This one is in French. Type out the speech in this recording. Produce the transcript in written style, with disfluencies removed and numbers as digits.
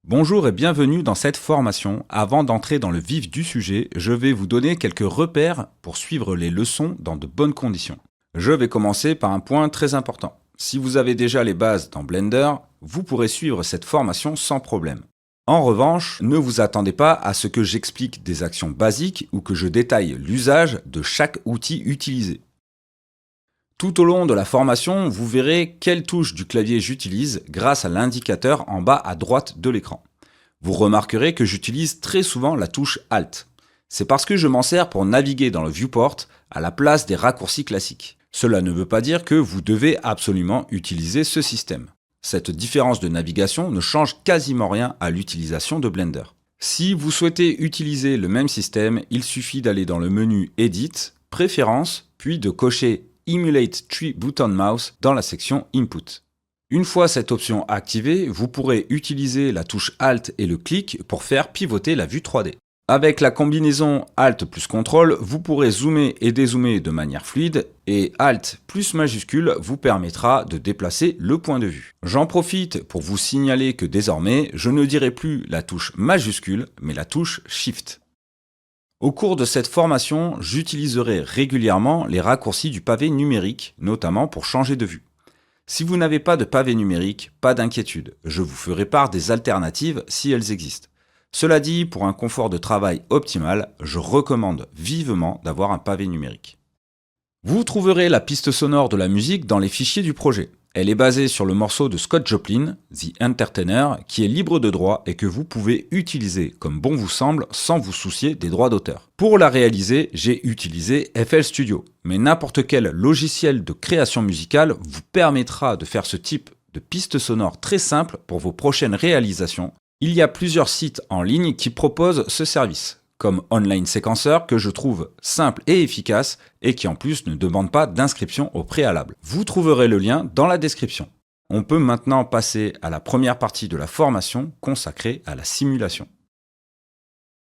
Bonjour et bienvenue dans cette formation. Avant d'entrer dans le vif du sujet, je vais vous donner quelques repères pour suivre les leçons dans de bonnes conditions. Je vais commencer par un point très important. Si vous avez déjà les bases dans Blender, vous pourrez suivre cette formation sans problème. En revanche, ne vous attendez pas à ce que j'explique des actions basiques ou que je détaille l'usage de chaque outil utilisé. Tout au long de la formation, vous verrez quelle touche du clavier j'utilise grâce à l'indicateur en bas à droite de l'écran. Vous remarquerez que j'utilise très souvent la touche Alt. C'est parce que je m'en sers pour naviguer dans le viewport à la place des raccourcis classiques. Cela ne veut pas dire que vous devez absolument utiliser ce système. Cette différence de navigation ne change quasiment rien à l'utilisation de Blender. Si vous souhaitez utiliser le même système, il suffit d'aller dans le menu Edit, Préférences, puis de cocher Emulate Tree Button Mouse dans la section Input. Une fois cette option activée, vous pourrez utiliser la touche Alt et le clic pour faire pivoter la vue 3D. Avec la combinaison Alt plus CTRL, vous pourrez zoomer et dézoomer de manière fluide et Alt plus majuscule vous permettra de déplacer le point de vue. J'en profite pour vous signaler que désormais, je ne dirai plus la touche majuscule, mais la touche Shift. Au cours de cette formation, j'utiliserai régulièrement les raccourcis du pavé numérique, notamment pour changer de vue. Si vous n'avez pas de pavé numérique, pas d'inquiétude, je vous ferai part des alternatives si elles existent. Cela dit, pour un confort de travail optimal, je recommande vivement d'avoir un pavé numérique. Vous trouverez la piste sonore de la musique dans les fichiers du projet. Elle est basée sur le morceau de Scott Joplin, The Entertainer, qui est libre de droit et que vous pouvez utiliser comme bon vous semble sans vous soucier des droits d'auteur. Pour la réaliser, j'ai utilisé FL Studio, mais n'importe quel logiciel de création musicale vous permettra de faire ce type de piste sonore très simple pour vos prochaines réalisations. Il y a plusieurs sites en ligne qui proposent ce service, comme Online Sequencer que je trouve simple et efficace et qui en plus ne demande pas d'inscription au préalable. Vous trouverez le lien dans la description. On peut maintenant passer à la première partie de la formation consacrée à la simulation.